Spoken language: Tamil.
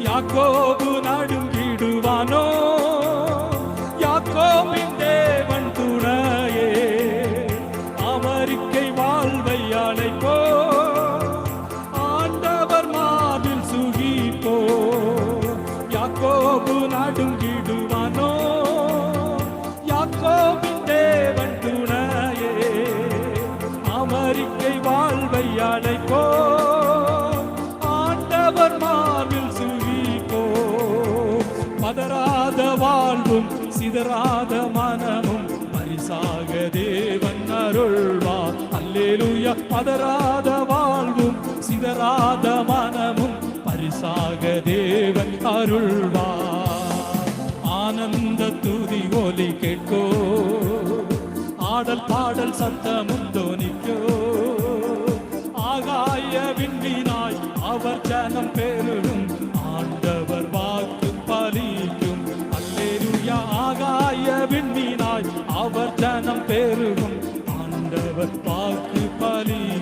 யாக்கோபு நடுங்கிடுவானோ? யாக்கோபின் தேவன் துணையே அமெரிக்கை வாழ்வை அழைப்போ. ஆண்டவர் மாவில் சுகிப்போ. யாக்கோபு நடுங்கிடுவானோ? யாக்கோபின் தேவன் துணையே அமெரிக்கை வாழ்வை அழைப்போ. ஆண்டவர் மாவில் சுகிப்போ. பதறாத வாழ்வும் சிதறாத மனமும் பரிசாக தேவன் அருள்வார். அல்லேலூயா. பதறாத வாழ்வும் சிதறாத மனமும் பரிசாக தேவன் அருள்வார். ஆனந்த துதி ஒலி கேட்கோ. ஆடல் பாடல் சத்தமும் தோனிக்கோ. ஆகாய விண்மீனாய் அவர் ஜனம் பெருகும். ஆண்டவர் வாக்கு பலிக்கும். அல்லேலூயா. ஆகாய விண்மீனாய் அவர் ஜனம் பெருகும். ஆண்டவர் வாக்கு பலி